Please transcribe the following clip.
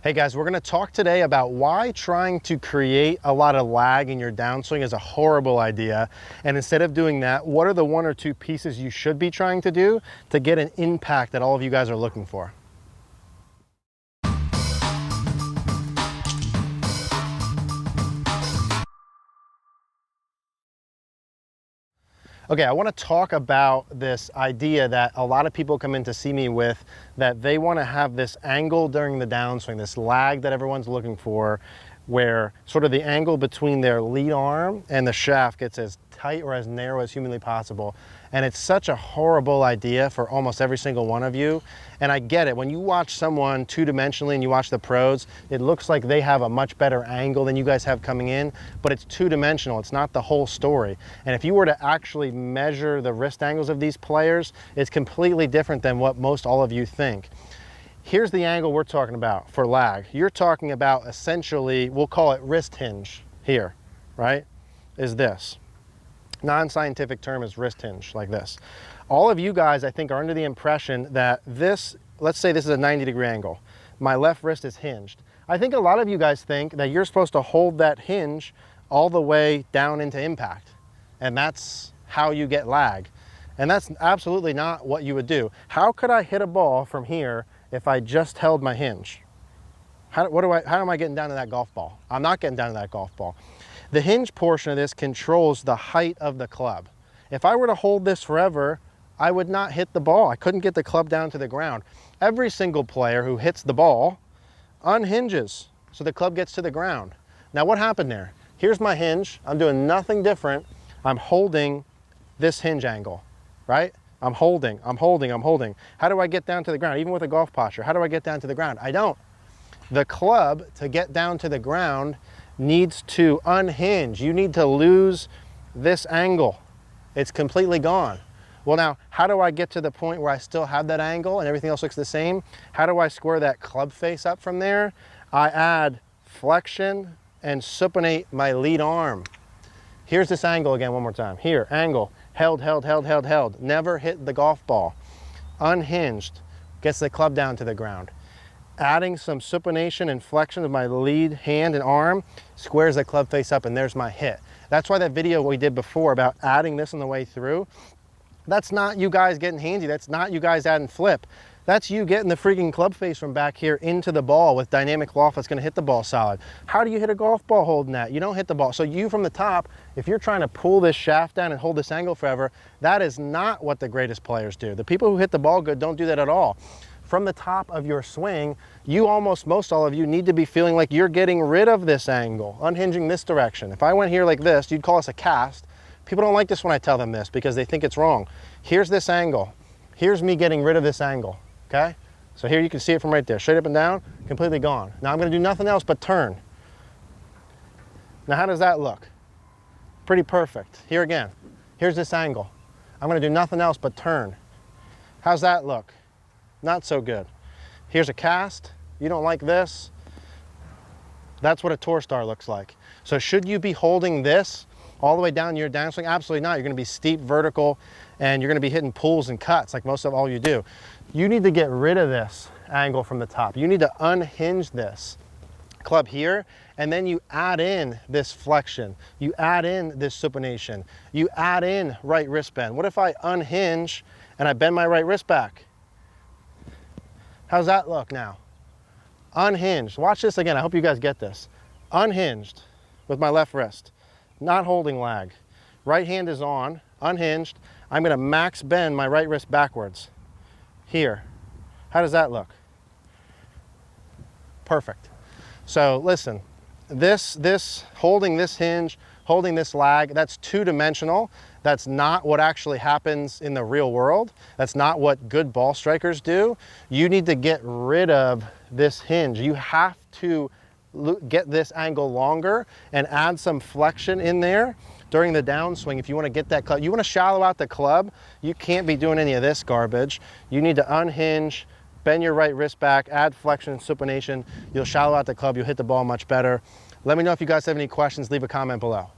Hey guys, we're going to talk today about why trying to create a lot of lag in your downswing is a horrible idea. And instead of doing that, what are the one or two pieces you should be trying to do to get an impact that all of you guys are looking for? Okay, I want to talk about this idea that a lot of people come in to see me with, that they want to have this angle during the downswing, this lag that everyone's looking for, where sort of the angle between their lead arm and the shaft gets as tight or as narrow as humanly possible. And it's such a horrible idea for almost every single one of you. And I get it. When you watch someone two-dimensionally and you watch the pros, it looks like they have a much better angle than you guys have coming in, but it's two-dimensional. It's not the whole story. And if you were to actually measure the wrist angles of these players, it's completely different than what most all of you think. Here's the angle we're talking about for lag. You're talking about essentially, we'll call it wrist hinge here, right? Is this. Non-scientific term is wrist hinge, like this. All of you guys, I think, are under the impression that this, let's say this is a 90-degree angle. My left wrist is hinged. I think a lot of you guys think that you're supposed to hold that hinge all the way down into impact. And that's how you get lag. And that's absolutely not what you would do. How could I hit a ball from here if I just held my hinge? How am I getting down to that golf ball? I'm not getting down to that golf ball. The hinge portion of this controls the height of the club. If I were to hold this forever, I would not hit the ball. I couldn't get the club down to the ground. Every single player who hits the ball unhinges, so the club gets to the ground. Now what happened there? Here's my hinge. I'm doing nothing different. I'm holding this hinge angle, right? I'm holding. How do I get down to the ground? Even with a golf posture, how do I get down to the ground? I don't. The club, to get down to the ground, needs to unhinge. You need to lose this angle. It's completely gone. Well now, how do I get to the point where I still have that angle and everything else looks the same? How do I square that club face up from there? I add flexion and supinate my lead arm. Here's this angle again one more time. Here, angle, held. Never hit the golf ball. Unhinged, gets the club down to the ground. Adding some supination and flexion of my lead hand and arm squares the club face up, and there's my hit. That's why that video we did before about adding this on the way through, that's not you guys getting handy. That's not you guys adding flip. That's you getting the freaking club face from back here into the ball with dynamic loft that's going to hit the ball solid. How do you hit a golf ball holding that? You don't hit the ball. So you from the top, if you're trying to pull this shaft down and hold this angle forever, that is not what the greatest players do. The people who hit the ball good don't do that at all. From the top of your swing, you most all of you need to be feeling like you're getting rid of this angle, unhinging this direction. If I went here like this, you'd call us a cast. People don't like this when I tell them this because they think it's wrong. Here's this angle. Here's me getting rid of this angle, okay? So here you can see it from right there, straight up and down, completely gone. Now I'm gonna do nothing else but turn. Now how does that look? Pretty perfect. Here again, here's this angle. I'm gonna do nothing else but turn. How's that look? Not so good. Here's a cast. You don't like this? That's what a tour star looks like. So should you be holding this all the way down your downswing? Absolutely not. You're gonna be steep, vertical, and you're gonna be hitting pulls and cuts like most of all you do. You need to get rid of this angle from the top. You need to unhinge this club here, and then you add in this flexion. You add in this supination. You add in right wrist bend. What if I unhinge and I bend my right wrist back? How's that look now? Unhinged. Watch this again. I hope you guys get this. Unhinged with my left wrist. Not holding lag. Right hand is on, unhinged. I'm gonna max bend my right wrist backwards. Here. How does that look? Perfect. So listen, this holding this hinge, holding this lag, that's two-dimensional. That's not what actually happens in the real world. That's not what good ball strikers do. You need to get rid of this hinge. You have to get this angle longer and add some flexion in there during the downswing if you want to get that club. You want to shallow out the club, you can't be doing any of this garbage. You need to unhinge, bend your right wrist back, add flexion and supination. You'll shallow out the club, you'll hit the ball much better. Let me know if you guys have any questions, leave a comment below.